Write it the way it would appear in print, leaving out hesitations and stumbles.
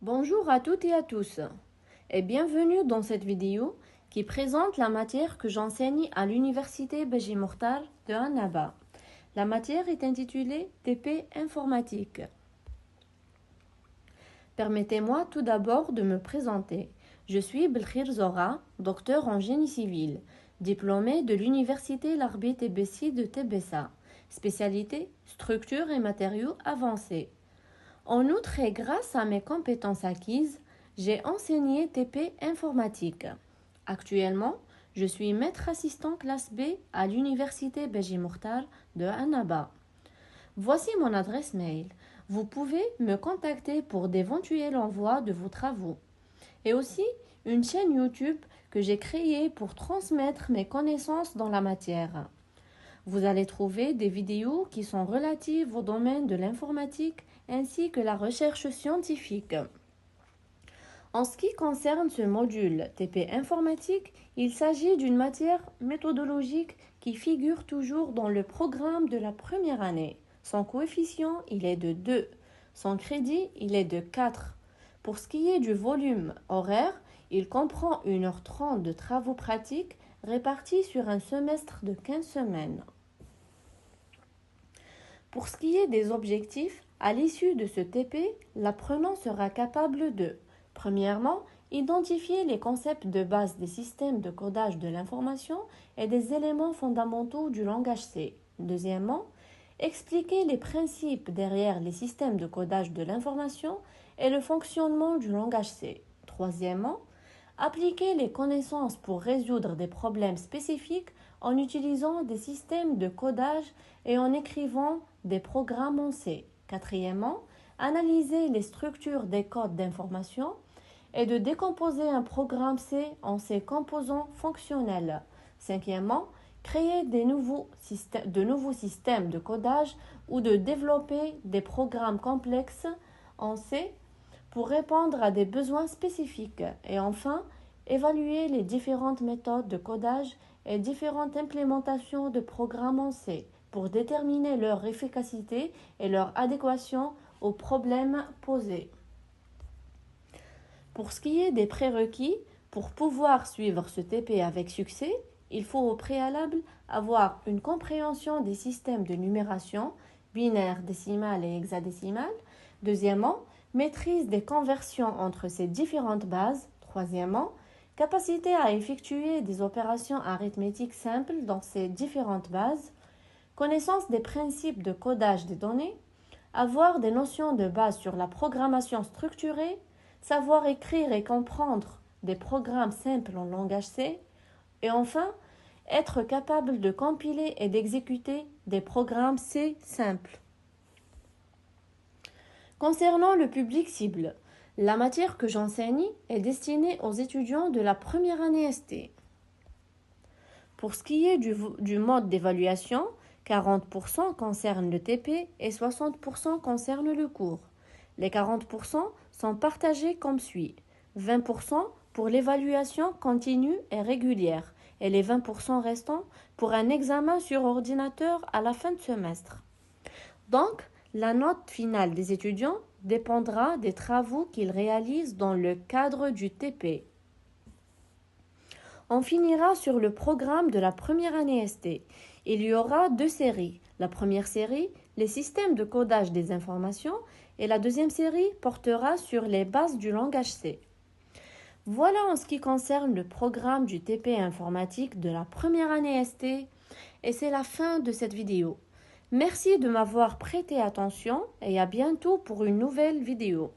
Bonjour à toutes et à tous et bienvenue dans cette vidéo qui présente la matière que j'enseigne à l'université Beji Mortar de Annaba. La matière est intitulée TP informatique. Permettez-moi tout d'abord de me présenter. Je suis Belkhir Zora, docteur en génie civil, diplômée de l'université Larbi Tebessi de Tebessa, spécialité structures et matériaux avancés. En outre, et grâce à mes compétences acquises, j'ai enseigné TP informatique. Actuellement, je suis maître assistant classe B à l'université Beji Mortar de Annaba. Voici mon adresse mail. Vous pouvez me contacter pour d'éventuels envois de vos travaux. Et aussi une chaîne YouTube que j'ai créée pour transmettre mes connaissances dans la matière. Vous allez trouver des vidéos qui sont relatives au domaine de l'informatique ainsi que la recherche scientifique. En ce qui concerne ce module TP informatique, il s'agit d'une matière méthodologique qui figure toujours dans le programme de la première année. Son coefficient, il est de 2. Son crédit, il est de 4. Pour ce qui est du volume horaire, il comprend 1h30 de travaux pratiques répartis sur un semestre de 15 semaines. Pour ce qui est des objectifs, à l'issue de ce TP, l'apprenant sera capable de, premièrement, identifier les concepts de base des systèmes de codage de l'information et des éléments fondamentaux du langage C. Deuxièmement, expliquer les principes derrière les systèmes de codage de l'information et le fonctionnement du langage C. Troisièmement, appliquer les connaissances pour résoudre des problèmes spécifiques en utilisant des systèmes de codage et en écrivant des programmes en C. Quatrièmement, analyser les structures des codes d'information et de décomposer un programme C en ses composants fonctionnels. Cinquièmement, créer de nouveaux systèmes de codage ou de développer des programmes complexes en C pour répondre à des besoins spécifiques. Et enfin, évaluer les différentes méthodes de codage et différentes implémentations de programmes en C pour déterminer leur efficacité et leur adéquation aux problèmes posés. Pour ce qui est des prérequis, pour pouvoir suivre ce TP avec succès, il faut au préalable avoir une compréhension des systèmes de numération, binaire, décimal et hexadécimal. Deuxièmement, maîtrise des conversions entre ces différentes bases. Troisièmement, capacité à effectuer des opérations arithmétiques simples dans ces différentes bases. Connaissance des principes de codage des données. Avoir des notions de base sur la programmation structurée. Savoir écrire et comprendre des programmes simples en langage C. Et enfin, être capable de compiler et d'exécuter des programmes C simples. Concernant le public cible, la matière que j'enseigne est destinée aux étudiants de la première année ST. Pour ce qui est du mode d'évaluation, 40% concernent le TP et 60% concernent le cours. Les 40% sont partagés comme suit. 20% pour l'évaluation continue et régulière et les 20% restants pour un examen sur ordinateur à la fin de semestre. Donc, la note finale des étudiants dépendra des travaux qu'ils réalisent dans le cadre du TP. On finira sur le programme de la première année ST. Il y aura 2 séries. La première série, les systèmes de codage des informations, et la deuxième série portera sur les bases du langage C. Voilà en ce qui concerne le programme du TP informatique de la première année ST, et c'est la fin de cette vidéo. Merci de m'avoir prêté attention et à bientôt pour une nouvelle vidéo.